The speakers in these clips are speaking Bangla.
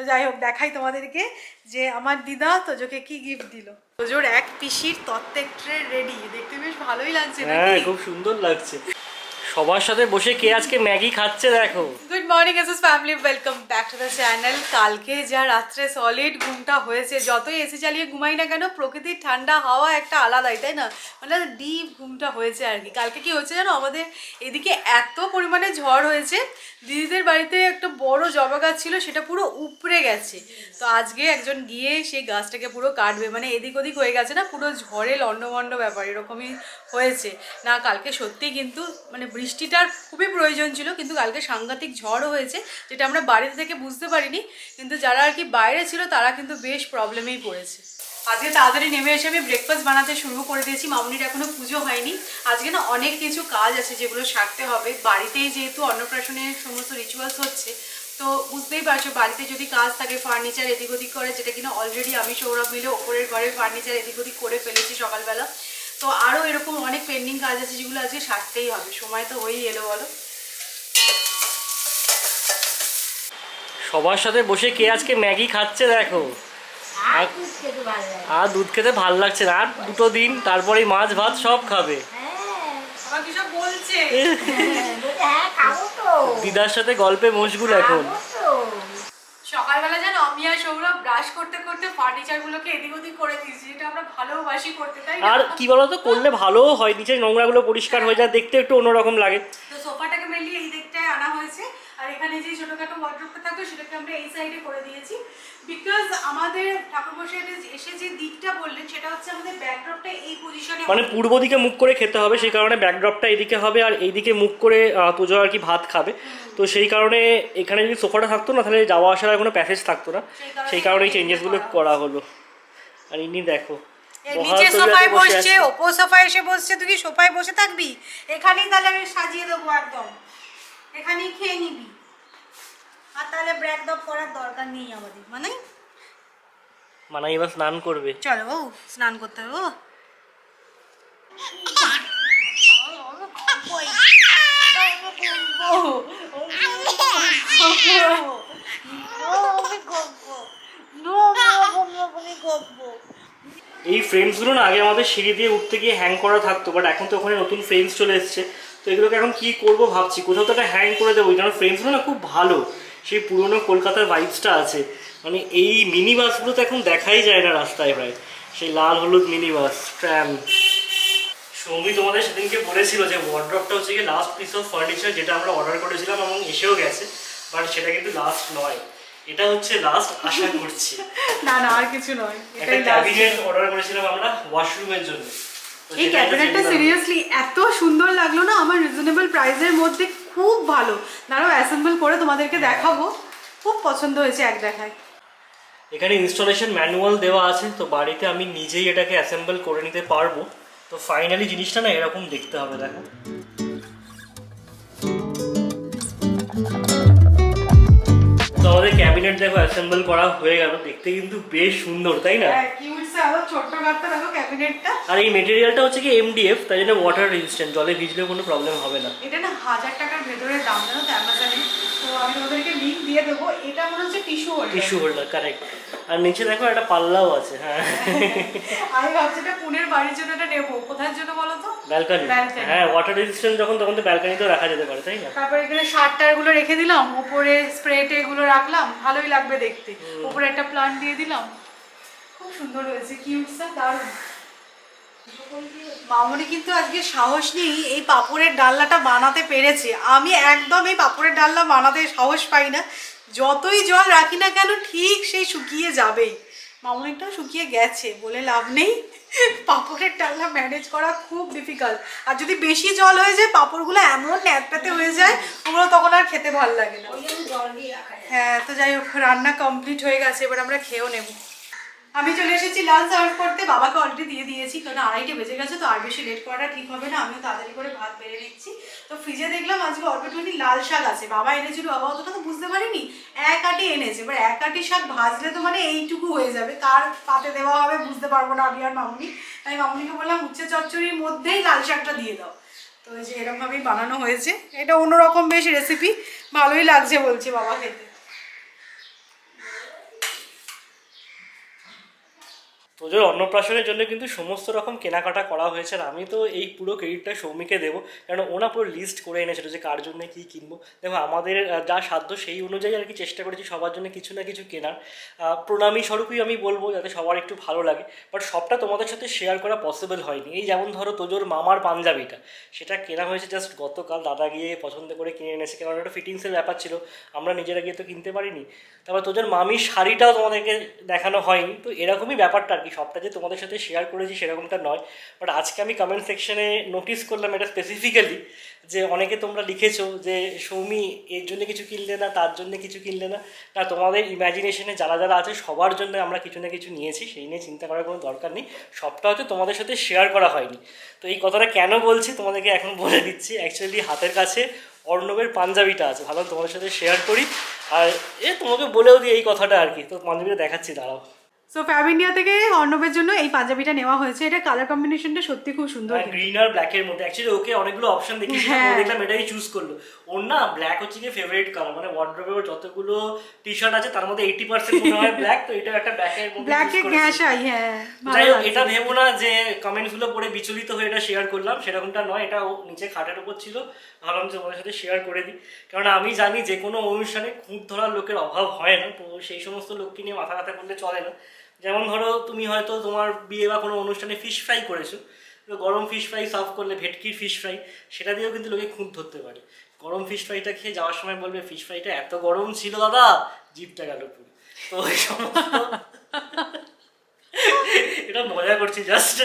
যাই হোক দেখাই তোমাদেরকে যে আমার দিদা তোজোকে কি গিফট দিল। তোজোর এক পিসির তত্ত্বের ট্রে রেডি, দেখতে বেশ ভালোই লাগছে। হ্যাঁ খুব সুন্দর লাগছে। সবার সাথে বসে কে আজকে ম্যাগি খাচ্ছে দেখো। Good morning SS family, welcome back to the channel. কালকে যা রাত্রে সলিড ঘুমটা হয়েছে, যতই এসি চালিয়ে ঘুমাই না কেন প্রকৃতির ঠান্ডা হাওয়া একটা আলাদাই, তাই না? মানে ডিপ ঘুমটা হয়েছে আর কি। কালকে কি হয়েছে জানো, আমাদের এদিকে এত পরিমাণে ঝড় হয়েছে, দিদিদের বাড়িতে একটা বড় জবা গাছ ছিল সেটা পুরো উপড়ে গেছে। তো আজকে একজন গিয়ে সেই গাছটাকে পুরো কাটবে, মানে এদিক ওদিক হয়ে গেছে না, পুরো ঝড়ে লন্ডভন্ড ব্যাপার এরকমই হয়েছে না। কালকে সত্যি কিন্তু মানে বৃষ্টিটার খুবই প্রয়োজন ছিল, কিন্তু কালকে সাংঘাতিক ঝড়ও হয়েছে, যেটা আমরা বাড়িতে থেকে বুঝতে পারিনি, কিন্তু যারা আর কি বাইরে ছিল তারা কিন্তু বেশ প্রবলেমেই পড়েছে। আজকে তাড়াতাড়ি নেমে এসে আমি ব্রেকফাস্ট বানাতে শুরু করে দিয়েছি। মামুনির এখনো পুজো হয়নি, আজকে না অনেক কিছু কাজ আছে যেগুলো সারতে হবে। বাড়িতেই যেহেতু অন্নপ্রাশনের সমস্ত রিচুয়ালস হচ্ছে, তো বুঝতেই পারছো বাড়িতে যদি কাজ থাকে, ফার্নিচার এদিক ওদিক করে, যেটা কিনা অলরেডি আমি সৌরভ মিলে ওপরের ঘরে ফার্নিচার এদিক ওদিক করে ফেলেছি সকালবেলা। তো আরও এরকম অনেক পেন্ডিং কাজ আছে যেগুলো আজকে সারতেই হবে। সময় তো হয়েই এলো বলো। সবার সাথে বসে কে আজকে ম্যাগি খাচ্ছে দেখো। আর দুধ খেতে ভাল লাগছে না, আর দুটো দিন তারপরে মাছ ভাত সব খাবে। দিদার সাথে গল্পে মশগুল এখন। সকালবেলা জানো আমি আর সৌরভ ব্রাশ করতে করতে ফার্নিচার গুলোকে এদিক ওদিক করে দিয়েছি, যেটা আমরা ভালোবাসি করতে, তাই না? আর কি বলতো, করলে ভালোও হয়, নিচের নোংরাগুলো পরিষ্কার হয়ে যায়, দেখতে একটু অন্যরকম লাগে। তো সোফাটাকে মেনলি এই দিকটায় আনা হয়েছে, আর এখানে যে ছোটখাটো ওয়ার্ডরোবটা থাকতো সেটাকে আমরা এই সাইডে করে দিয়েছি। বিকজ আমাদের ঠাকুরমশাই এসে যে দিকটা বললেন সেটা হচ্ছে আমাদের ব্যাকড্রপটা এই পজিশনে, মানে পূর্ব দিকে মুখ করে খেতে হবে, সেই কারণে ব্যাকড্রপটা এইদিকে হবে, আর এইদিকে মুখ করে পুজো আর কি ভাত খাবে। তো সেই কারণে এখানে যদি সোফাটা থাকতো না তাহলে যাওয়া আসার আর কোনো প্যাসেজ থাকতো না, সেই কারণে এই চেঞ্জেসগুলো করা হলো। আর ইনি দেখো নিচে সোফায় বসছে, ওপর সোফায় এসে বসছে। তুই কি সোফায় বসে থাকবি? এখানেই তাহলে আমি সাজিয়ে দেবো, একদম এখানেই খেয়ে নিবি। আর তাহলে ব্রেকডপ করার দরকার নেই আমাদের, মানে এবার স্নান করবে। চলো ও স্নান করতে হবে। এই ফ্রেমসগুলো না আগে আমাদের সিঁড়ি দিয়ে উঠতে গিয়ে হ্যাং করা থাকতো, বাট এখন তো ওখানে নতুন ফ্রেমস চলে এসছে। তো এগুলোকে এখন কি করব ভাবছি, কোথাও তো একটা হ্যাং করে দেবো, কারণ ফ্রেমসগুলো না খুব ভালো, সেই পুরোনো কলকাতার ভাইবসটা আছে। মানে এই মিনি বাসগুলো তো এখন দেখাই যায় না রাস্তায় প্রায়, সেই লাল হলুদ মিনি বাস ট্র্যাম। সৌমি তোমাদের সেদিনকে বলেছিল যে ওয়ার্ড্রপটা হচ্ছে কি লাস্ট পিস অফ ফার্নিচার, যেটা আমরা অর্ডার করেছিলাম এবং এসেও গেছে, বাট সেটা কিন্তু লাস্ট নয়, এটা হচ্ছে লাস্ট আশা করছি। না না আর কিছু নয়, একটা ক্যাবিনেট অর্ডার করেছিলাম আমরা ওয়াশরুমের জন্য। এই ক্যাবিনেটটা সিরিয়াসলি এত সুন্দর লাগলো না আমার, রিজনেবল প্রাইসের মধ্যে খুব ভালো। দাঁড়াও অ্যাসেম্বল করে তোমাদেরকে দেখাবো, খুব পছন্দ হয়েছে এক দেখায়। এখানে ইনস্টলেশন ম্যানুয়াল দেওয়া আছে, তো বাড়িতে আমি নিজেই এটাকে অ্যাসেম্বল করে নিতে পারবো। তো ফাইনালি জিনিসটা না এরকম দেখতে হবে, দেখো। তো আমাদের ক্যাবিনেট দেখো অ্যাসেম্বল করা হয়ে গেল, দেখতে কিন্তু বেশ সুন্দর, তাই না? আর এই মেটেরিয়ালটা হচ্ছে কি এমডিএফ, তাই জন্য ওয়াটার রেজিস্ট্যান্ট, জলে ভিজলেও কোনো প্রবলেম হবে না। এটা না 1000 টাকার ভেতরে দাম, জানো তো অ্যামাজনে। তো আমি তোমাদেরকে লিংক দিয়ে দেবো। এটা মনে হচ্ছে টিস্যু হোল্ডার, কারেক্ট। আর নিচে দেখো একটা পাল্লাও আছে। হ্যাঁ আমি ভাবছি এটা পুনের বাড়ির জন্য এটা নেবো। কোথার জন্য বলো তো? ব্যালকনি। হ্যাঁ ওয়াটার রেজিস্ট্যান্ট যখন তখন তো ব্যালকনিতেও রাখা যেতে পারে, তাই না? তারপর এখানে শার্টার গুলো রেখে দিলাম, উপরে স্প্রে টে গুলো রাখলাম, ভালোই লাগবে দেখতে। উপরে একটা প্লান্ট দিয়ে দিলাম, খুব সুন্দর হয়েছে, কিউট সা, দারুণ। মামনি কিন্তু আজকে সাহস নেই এই পাপড়ের ডালনাটা বানাতে পেরেছে। আমি একদম এই পাপড়ের ডালনা বানাতে সাহস পাই না, যতই জল রাখি না কেন ঠিক সেই শুকিয়ে যাবেই। মামনিটাও শুকিয়ে গেছে, বলে লাভ নেই। পাপড়ের ডালনা ম্যানেজ করা খুব ডিফিকাল্ট, আর যদি বেশি জল হয়ে যায় পাপড়গুলো এমন ন্যাপটাতে হয়ে যায়, ওগুলো তখন আর খেতে ভালো লাগে না। হ্যাঁ তো যাই হোক, রান্না কমপ্লিট হয়ে গেছে, এবার আমরা খেয়েও নেব। আমি চলে এসেছি লাঞ্চ সার্ভ করতে, বাবাকে অলরেডি দিয়ে দিয়েছি, কারণ 2:30 বেজে গেছে, তো আর বেশি লেট করাটা ঠিক হবে না। আমিও তাড়াতাড়ি করে ভাত বেড়ে নিচ্ছি। তো ফ্রিজে দেখলাম আজকে অল্প একটুখানি লাল শাক আছে, বাবা এনেছিল, বাবা অতটা তো বুঝতে পারিনি, 1 আঁটি এনেছে। এবার 1 আঁটি শাক ভাজলে তো মানে এইটুকু হয়ে যাবে, কার পাতে দেওয়া হবে বুঝতে পারবো না আমি আর মামুনি। তাই মামুনিকে বললাম উচ্ছে চচ্চড়ির মধ্যেই লাল শাকটা দিয়ে দাও। তো এই যে এরকমভাবেই বানানো হয়েছে, এটা অন্যরকম বেশ রেসিপি, ভালোই লাগছে বলছে বাবা খেতে। তোজোর অন্নপ্রাশনের জন্য কিন্তু সমস্ত রকম কেনাকাটা করা হয়েছে, আর আমি তো এই পুরো ক্রেডিটটা সৌমিকে দেবো, কারণ ওনা পুরো লিস্ট করে এনেছিল যে কার জন্য কী কিনবো। দেখো আমাদের যা সাধ্য সেই অনুযায়ী আর কি চেষ্টা করেছি সবার জন্য কিছু না কিছু কেনার। প্রণামী স্বরূপই আমি বলবো, যাতে সবার একটু ভালো লাগে, বাট সবটা তোমাদের সাথে শেয়ার করা পসিবল হয়নি। এই যেমন ধরো তোজোর মামার পাঞ্জাবিটা, সেটা কেনা হয়েছে জাস্ট গতকাল, দাদা গিয়ে পছন্দ করে কিনে এনেছে, কারণ একটা ফিটিংসের ব্যাপার ছিল, আমরা নিজেরা গিয়ে তো কিনতে পারিনি। তারপর তোজোর মামির শাড়িটাও তোমাদেরকে দেখানো হয়নি। তো এরকমই ব্যাপারটা আর কি, সবটা যে তোমাদের সাথে শেয়ার করেছি সেরকমটা নয়। বাট আজকে আমি কমেন্ট সেকশনে নোটিস করলাম এটা স্পেসিফিক্যালি, যে অনেকে তোমরা লিখেছো যে সৌমি এর জন্য কিছু কিনলে না, তার জন্য কিছু কিনলে না। না, তোমাদের ইম্যাজিনেশনে যারা যারা আছে সবার জন্য আমরা কিছু না কিছু নিয়েছি, সেই নিয়ে চিন্তা করার কোনো দরকার নেই। সবটা হয়তো তোমাদের সাথে শেয়ার করা হয়নি। তো এই কথাটা কেন বলছি তোমাদেরকে এখন বলে দিচ্ছি। অ্যাকচুয়ালি হাতের কাছে অর্ণবের পাঞ্জাবিটা আছে, ভালো তোমাদের সাথে শেয়ার করি। আর তোমাকে বলেও দিই এই কথাটা আর কি, তো পাঞ্জাবিটা দেখাচ্ছি, দাঁড়াও। সো ফ্যাব ইন্ডিয়া থেকে অর্ণবের জন্য এই পাঞ্জাবিটা নেওয়া হয়েছে। এটা কালার কম্বিনেশনটা সত্যি খুব সুন্দর, গ্রিন আর ব্ল্যাকের মধ্যে। অ্যাকচুয়ালি ওকে অনেকগুলো অপশন দেখিয়েছিলাম, ও দেখলাম এটাই চুজ করলো। ওর না ব্ল্যাক হচ্ছে কি ফেভারিট কালার, মানে ওয়ার্ড্রোবের যতগুলো টি শার্ট আছে তার মধ্যে 80% মনে হয় ব্ল্যাক, তো এটা একটা ব্ল্যাকের মধ্যে ব্ল্যাকে ঘেঁষাই। হ্যাঁ, যাই হোক, এটা ভেবো না যে কমেন্টসগুলো পড়ে বিচলিত হয়ে এটা শেয়ার করলাম, সেরকমটা নয়। এটা নিচে খাটের উপর ছিল, ভাবলাম যে তোমাদের সাথে শেয়ার করে দিই, কারণ আমি জানি যে কোনো অনুষ্ঠানে খুঁত ধরার লোকের অভাব হয় না, তো সেই সমস্ত লোককে নিয়ে মাথা ব্যথা করলে চলে না। যেমন ধরো তুমি হয়তো তোমার বিয়ে বা কোনো অনুষ্ঠানে ফিশ ফ্রাই করেছো, তো গরম ফিশ ফ্রাই সার্ভ করলে, ভেটকির ফিশ ফ্রাই, সেটা দিয়েও কিন্তু লোকে খুঁত ধরতে পারে। গরম ফিশ ফ্রাইটা খেয়ে যাওয়ার সময় বলবে ফিশ ফ্রাইটা এত গরম ছিল দাদা, জিভটা গেল পুরো। তো ওই সমস্ত এটা মজা করছি জাস্ট।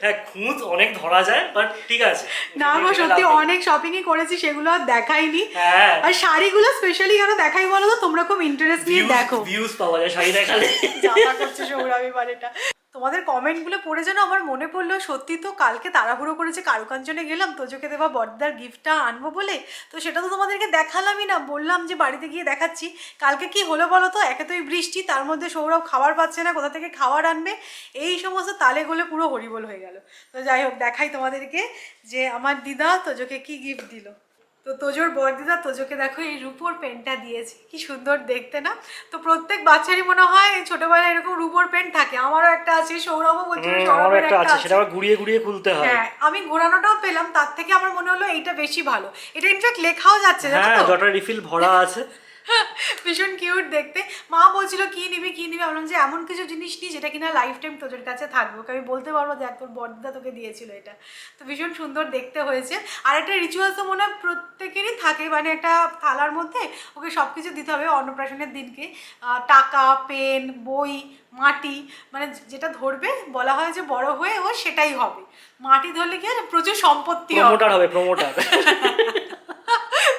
হ্যাঁ, খুঁত অনেক ধরা যায়, বাট ঠিক আছে। না গো, সত্যি অনেক শপিংই করেছি, সেগুলো আর দেখাইনি। হ্যাঁ, আর শাড়িগুলো স্পেশালি কেন দেখাই বলো তো, তোমরা খুব ইন্টারেস্ট নিয়ে দেখো, ভিউজ পাওয়া যায় শাড়ি দেখালে। যা করছে সৌরভী বাড়িটা। তোমাদের কমেন্টগুলো পড়ে যেন আমার মনে পড়লো, সত্যি তো কালকে তাড়াহুড়ো করেছে কারুকাঞ্চনে গেলাম তোজোকে দেওয়া বড়দার গিফটটা আনবো বলে, তো সেটা তো তোমাদেরকে দেখালামই না, বললাম যে বাড়িতে গিয়ে দেখাচ্ছি। কালকে কি হলো বলো তো, একে তো এই বৃষ্টি, তার মধ্যে সৌরভ খাবার পাচ্ছে না, কোথা থেকে খাবার আনবে, এই সমস্ত তালে গোলে পুরো হরিবোল হয়ে গেল। তো যাই হোক, দেখাই তোমাদেরকে যে আমার দিদা তোজোকে কি গিফট দিল। তো তোজোর বড়দিদা তোজোকে দেখো এই রূপোর পেনটা দিয়েছে, কি সুন্দর দেখতে না। তো প্রত্যেক বাচ্চারই মনে হয় ছোটবেলায় এরকম রূপোর পেন থাকে, আমারও একটা আছে, সৌরভও বলছিল সৌরভের একটা আছে, সেটা আবার ঘুরিয়ে ঘুরিয়ে খুলতে হয়। হ্যাঁ, আমি ঘোরানোটাও পেলাম, তার থেকে আমার মনে হলো এইটা বেশি ভালো। এটা ইনফ্যাক্ট লেখাও যাচ্ছে, জানো তো, ওয়াটার রিফিল ভরা আছে। ভীষণ কিউট দেখতে। মা বলছিল কি নিবি কি নিবি, বললাম যে এমন কিছু জিনিস নিই যেটা কিনা লাইফ টাইম তোদের কাছে থাকবে, ওকে আমি বলতে পারবো যে তোর বড়দা তোকে দিয়েছিল এটা। তো ভীষণ সুন্দর দেখতে হয়েছে। আর একটা রিচুয়ালস তো মনে হয় প্রত্যেকেরই থাকে, মানে একটা থালার মধ্যে ওকে সব কিছু দিতে হবে অন্নপ্রাশনের দিনকে, টাকা, পেন, বই, মাটি, মানে যেটা ধরবে বলা হয় যে বড় হয়ে ও সেটাই হবে। মাটি ধরলে কি হয়, প্রচুর সম্পত্তি হবে, প্রমোটার।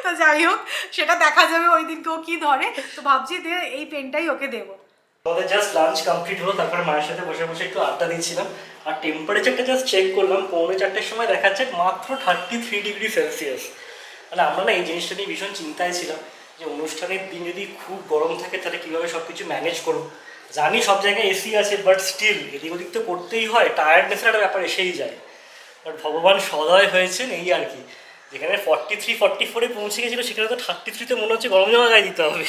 তো যাই হোক, সেটা দেখা যাবে ওই দিনকে ও কি ধরে। তো ভাবছি যে এই পেনটাই ওকে দেবো। আমাদের জাস্ট লাঞ্চ কমপ্লিট হলো, তারপরে মায়ের সাথে বসে বসে একটু আড্ডা দিচ্ছিলাম, আর টেম্পারেচারটা জাস্ট চেক করলাম, 4:45-এর সময় দেখাচ্ছে মাত্র 33 ডিগ্রি সেলসিয়াস। মানে আমরা না এই জিনিসটা নিয়ে ভীষণ চিন্তায় ছিলাম যে অনুষ্ঠানের দিন যদি খুব গরম থাকে তাহলে কীভাবে সব কিছু ম্যানেজ করবো। জানি সব জায়গায় এসি আছে, বাট স্টিল এদিক ওদিক তো করতেই হয়, টায়ার্ডনেসের একটা ব্যাপার এসেই যায়। বাট ভগবান সদয় হয়েছেন, এই আর কি। যেখানে 43-44-এ পৌঁছে গেছিলো, সেখানে তো 33-তে মনে হচ্ছে গরম জামা গায়ে দিতে হবে।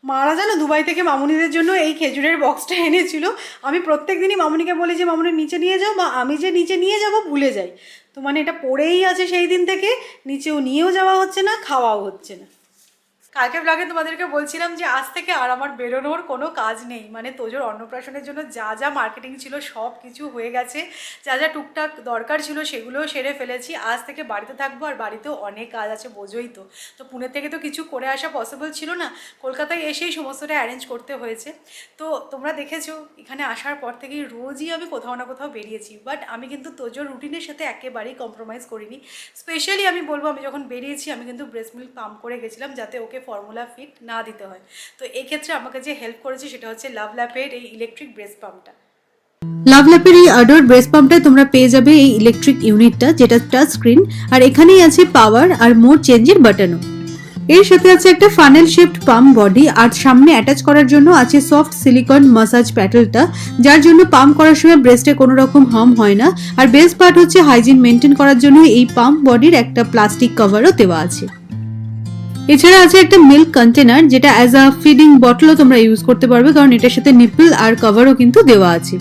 মারা জানো দুবাই থেকে মামুনিদের জন্য এই খেজুরের বক্সটা এনেছিল। আমি প্রত্যেক দিনই মামুনিকে বলি যে মামুনি নিচে নিয়ে যাও, বা আমি যে নিচে নিয়ে যাব ভুলে যাই। তো মানে এটা পড়েই আছে সেই দিন থেকে, নিচেও নিয়েও যাওয়া হচ্ছে না, খাওয়াও হচ্ছে না। কালকে ব্লগে তোমাদেরকে বলছিলাম যে আজ থেকে আর আমার বেরোনোর কোনো কাজ নেই, মানে তোজোর অন্নপ্রাশনের জন্য যা যা মার্কেটিং ছিল সব কিছু হয়ে গেছে, যা যা টুকটাক দরকার ছিল সেগুলোও সেরে ফেলেছি। আজ থেকে বাড়িতে থাকবো, আর বাড়িতেও অনেক কাজ আছে বোঝোই তো। তো পুনে থেকে তো কিছু করে আসা পসিবল ছিল না, কলকাতায় এসেই সমস্তটা অ্যারেঞ্জ করতে হয়েছে। তো তোমরা দেখেছো এখানে আসার পর থেকেই রোজই আমি কোথাও না কোথাও বেরিয়েছি, বাট আমি কিন্তু তোজোর রুটিনের সাথে একেবারেই কম্প্রোমাইজ করিনি। স্পেশালি আমি বলবো, আমি যখন বেরিয়েছি আমি কিন্তু ব্রেস্ট মিল্ক পাম্প করে গেছিলাম, যাতে ওকে ফর্মুলা ফিট না দিতে হয়। তো এই ক্ষেত্রে আমাকে যে হেল্প করেছে সেটা হচ্ছে লাভল্যাপের এই ইলেকট্রিক ব্রেস্ট পাম্পটা। লাভল্যাপের এই আডোর ব্রেস্ট পাম্পটায় তোমরা পেয়ে যাবে এই ইলেকট্রিক ইউনিটটা, যেটা টাচ স্ক্রিন, আর এখানেই আছে পাওয়ার আর মোড চেঞ্জের বাটনও। এর সাথে আছে একটা ফানেল শেপড পাম্প বডি, আর সামনে অ্যাটাচ করার জন্য আছে সফট সিলিকন মাসাজ প্যাডেলটা, যার জন্য পাম্প করার সময় ব্রেস্টে কোনো রকম হার্ম হয় না। আর বেস্ট পার্ট হচ্ছে হাইজিন মেনটেন করার জন্য এই পাম্প বডির একটা প্লাস্টিক কভারও দেওয়া আছে। এছাড়া আছে একটা মিল্ক কন্টেনার, যেটা অ্যাজ আ ফিডিং বটলও তোমরা ইউজ করতে পারবে, কারণ এটার সাথে নিপল আর কভারও কিন্তু দেওয়া আছে।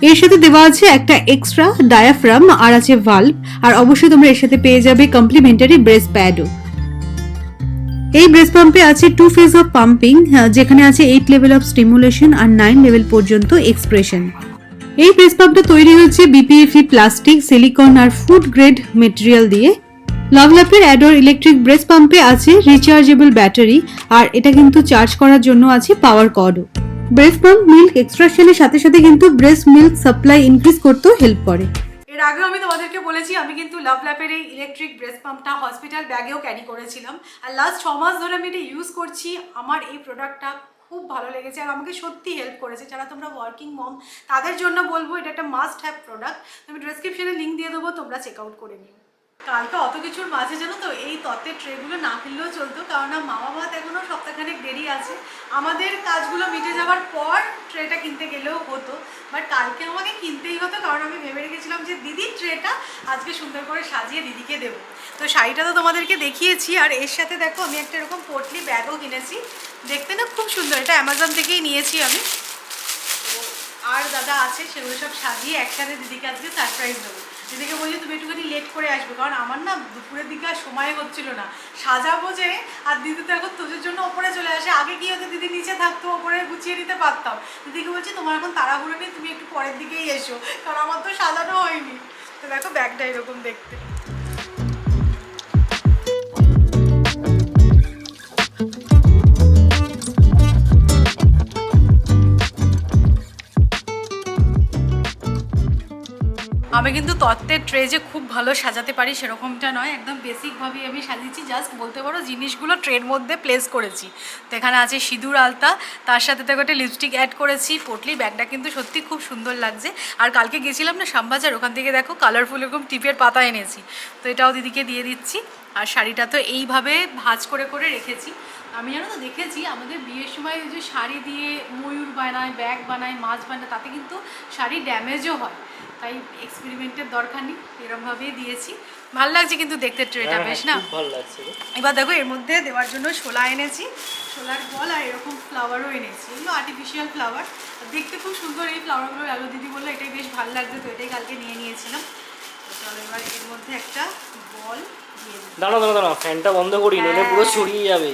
এর সাথে দেওয়া আছে একটা এক্সট্রা ডায়াফ্রাম আর আছে ভালভ, আর অবশ্যই তোমরা এর সাথে পেয়ে যাবে কমপ্লিমেন্টারি ব্রেস্ট প্যাডও। এই ব্রেস্ট পাম্পে আছে 2 ফেজ অফ পাম্পিং, যেখানে আছে 8 লেভেল অফ স্টিমুলেশন আর 9 লেভেল পর্যন্ত এক্সপ্রেশন। এই ব্রেস্ট পাম্পটা তৈরি হয়েছে বিপিএফই প্লাস্টিক, সিলিকন আর ফুড গ্রেড মেটেরিয়াল দিয়ে। লাভল্যাপের অ্যাডোর ইলেকট্রিক ব্রেস্ট পাম্পে আছে রিচার্জেবল ব্যাটারি, আর এটা কিন্তু চার্জ করার জন্য আছে পাওয়ার কর্ডও। ব্রেস্ট পাম্প মিল্ক এক্সট্রাকশনের সাথে সাথে কিন্তু ব্রেস্ট মিল্ক সাপ্লাই ইনক্রিজ করতেও হেল্প করে। এর আগেও আমি তোমাদেরকে বলেছি আমি কিন্তু লাভল্যাপের এই ইলেকট্রিক ব্রেস্ট পাম্পটা হসপিটাল ব্যাগেও ক্যারি করেছিলাম, আর লাস্ট 6 মাস ধরে আমি এটা ইউজ করছি। আমার এই প্রোডাক্টটা খুব ভালো লেগেছে আর আমাকে সত্যি হেল্প করেছে। যারা তোমরা ওয়ার্কিং মম তাদের জন্য বলবো এটা একটা মাস্ট হ্যাভ প্রোডাক্ট। আমি ডেসক্রিপশনে লিঙ্ক দিয়ে দেবো, তোমরা চেক আউট করে নিও। কালকে অত কিছুর মাঝে জানো তো এই তত্ত্বের ট্রেগুলো না কিনলেও চলতো, কারণ মামা ভাত এখনও সপ্তাহখানেক দেরি আছে। আমাদের কাজগুলো মিটে যাওয়ার পর ট্রেটা কিনতে গেলেও হতো, বাট কালকে আমাকে কিনতেই হতো, কারণ আমি ভেবে রেখেছিলাম যে দিদির ট্রেটা আজকে সুন্দর করে সাজিয়ে দিদিকে দেবো। তো শাড়িটা তো তোমাদেরকে দেখিয়েছি, আর এর সাথে দেখো আমি একটা এরকম পোটলি ব্যাগও কিনেছি। দেখতে না খুব সুন্দর, এটা অ্যামাজন থেকেই নিয়েছি আমি। আর দাদা আছে, সেগুলো সব সাজিয়ে একসাথে দিদিকে আজকে সারপ্রাইজ দেবো। দিদিকে বলছি তুমি একটুখানি লেট করে আসবে, কারণ আমার না দুপুরের দিকে আর সময় হচ্ছিল না সাজাবো যে। আর দিদি তো এখন তোদের জন্য ওপরে চলে আসে, আগে কি হতো দিদি নিচে থাকতো, ওপরে গুছিয়ে নিতে পারতাম। দিদিকে বলছি তোমার এখন তাড়াহুড়ো নেই, তুমি একটু পরের দিকেই এসো, কারণ আমার তো সাজানো হয়নি। তো দেখো ব্যাগটা এরকম দেখতে। আমি কিন্তু তত্ত্বের ট্রে যে খুব ভালো সাজাতে পারি সেরকমটা নয়, একদম বেসিকভাবেই আমি সাজিয়েছি। জাস্ট বলতে পারো জিনিসগুলো ট্রের মধ্যে প্লেস করেছি। তো এখানে আছে সিঁদুর আলতা, তার সাথে তো একটা লিপস্টিক অ্যাড করেছি। পটলি ব্যাগটা কিন্তু সত্যি খুব সুন্দর লাগছে। আর কালকে গেছিলাম না শ্যামবাজার, ওখান থেকে দেখো কালারফুল এরকম টিপের পাতা এনেছি, তো এটাও দিদিকে দিয়ে দিচ্ছি। আর শাড়িটা তো এইভাবে ভাঁজ করে করে রেখেছি। আমি জানো তো দেখেছি আমাদের বিয়ের সময় যে শাড়ি দিয়ে ময়ূর বানায়, ব্যাগ বানায়, মাছ বানায়, তাতে কিন্তু শাড়ি ড্যামেজও হয়। তাই এক্সপেরিমেন্টের দরকার নেই, এরমভাবেই দিয়েছি। ভালো লাগছে কিন্তু দেখতে ট্রেটা, বেশ না? ভালো লাগছে। এবার দেখো এর মধ্যে দেওয়ার জন্য শোলা এনেছি, শোলার বল, আর এরকম ফ্লাওয়ারও এনেছি। এগুলো আর্টিফিশিয়াল ফ্লাওয়ার, দেখতে খুব সুন্দর এই ফ্লাওয়ারগুলো। আলো দিদি বললো এটাই বেশ ভালো লাগবে, তো এটাই কালকে নিয়ে নিয়েছিলাম। তো চলো এবার এর মধ্যে একটা বল দিয়ে দিই। দাঁড়াও ফ্যানটা বন্ধ করি, নইলে পুরো ছড়িয়ে যাবে।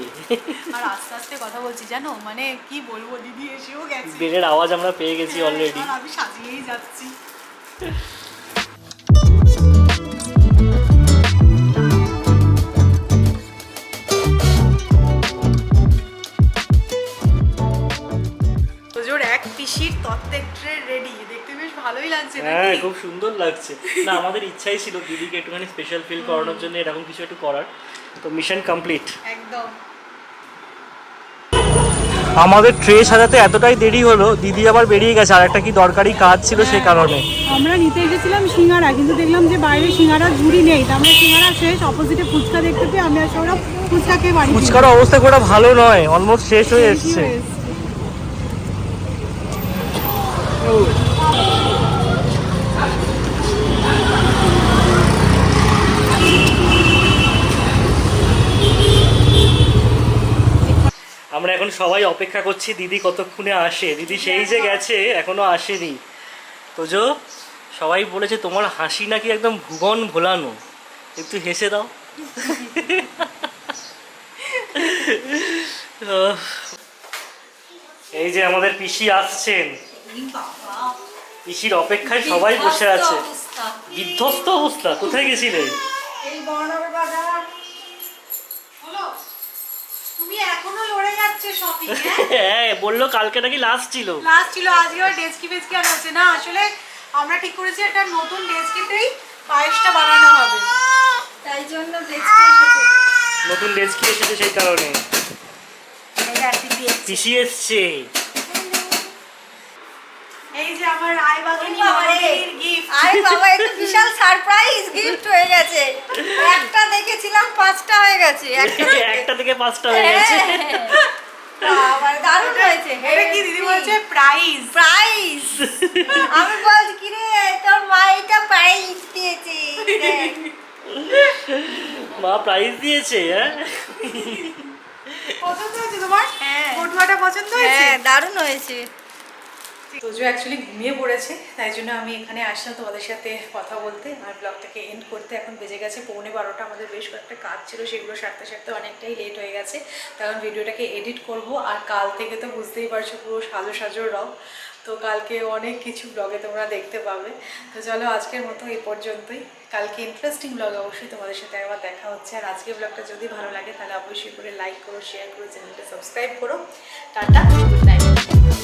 আর আস্তে আস্তে কথা বলছি জানো, মানে কি বলবো, দিদি এসেও গেছে, বেলের আওয়াজ আমরা পেয়ে গেছি অলরেডি। আর আমি সাজিয়েই যাচ্ছি। এক পিসির তত্ত্বের ট্রে রেডি, দেখতে বেশ ভালোই লাগছে। হ্যাঁ খুব সুন্দর লাগছে। না আমাদের ইচ্ছাই ছিল দিদিকে একটুখানি স্পেশাল ফিল করানোর জন্য এরকম কিছু একটু করার, তো মিশন কমপ্লিট একদম। আমাদের ট্রে সাজাতে এতটাই দেরি হলো, দিদি আবার বেরিয়ে গেছে, আর একটা কি দরকারি কাজ ছিল সেই কারণে। আমরা নিতে এসেছিলাম সিঙ্গারা, কিন্তু দেখলাম যে বাইরে সিঙ্গারার ঝুড়ি নেই। তো আমরা সিঙ্গারা শেষ, অপোজিটে ফুচকা দেখতে পেয়ে আমি আর সৌরভ ফুচকা খেয়ে বাড়ি ফিরলাম। ফুচকার অবস্থা খুব একটা ভালো নয়, অলমোস্ট শেষ হয়ে এসেছে। আমরা এখন সবাই অপেক্ষা করছি দিদি কতক্ষণে আসে। দিদি সেই যে গেছে এখনো আসেনি। তো জো সবাই বলেছে তোমার হাসি নাকি একদম ভুবন ভোলানো, একটু হেসে দাও। এই যে আমাদের পিসি আসছেন, পিসির অপেক্ষায় সবাই বসে আছে। বিধ্বস্ত অবস্থা, কোথায় গেছিলে? এই বর্ণার বাজার হলো, তুমি এখনো লড়ে যাচ্ছে শপিং? হ্যাঁ বললো কালকে নাকি লাস্ট ছিল। লাস্ট ছিল, আজকে আর ডেস্কি ফেস্কি আর হচ্ছে না। আসলে আমরা ঠিক করেছি একটা নতুন ডেস্কিতেই পায়েসটা বানানো হবে, তাই জন্য ডেস্কি এসেছে। নতুন ডেস্কি এসেছে সেই কারণে পিসি এসছে। এই যে আমার রায়বাগানি মামাদের গিফট। আরে বাবা, এটা বিশাল সারপ্রাইজ গিফট হয়ে গেছে। একটা দেখেছিলাম 5টা হয়ে গেছে, একটা থেকে 5টা হয়ে গেছে। বাবা দারুণ হয়েছে। এটা কি দিদি বলছে প্রাইজ? প্রাইজ। আমি বলছি কি রে তোর মা এটা প্রাইজ দিয়েছে। মা প্রাইজ দিয়েছে? হ্যাঁ পছন্দ হয়েছে তোমার? হ্যাঁ। পটুয়াটা পছন্দ হয়েছে? হ্যাঁ দারুণ হয়েছে। তোজো অ্যাকচুয়ালি ঘুমিয়ে পড়েছে, তাই জন্য আমি এখানে আসলাম তোমাদের সাথে কথা বলতে আর ব্লগটাকে এন্ড করতে। এখন বেজে গেছে 11:15। আমাদের বেশ কয়েকটা কাজ ছিল, সেগুলো সারতে সারতে অনেকটাই লেট হয়ে গেছে। তখন ভিডিওটাকে এডিট করব, আর কাল থেকে তো বুঝতেই পারছো পুরো সাজো সাজো রব। তো কালকে অনেক কিছু ব্লগে তোমরা দেখতে পাবে। তো চলো আজকের মতো এই পর্যন্তই। কালকে ইন্টারেস্টিং ব্লগ অবশ্যই তোমাদের সাথে একবার দেখা হচ্ছে। আর আজকের ব্লগটা যদি ভালো লাগে তাহলে অবশ্যই করে লাইক করো, শেয়ার করো, চ্যানেলটা সাবস্ক্রাইব করো। Tata, good night.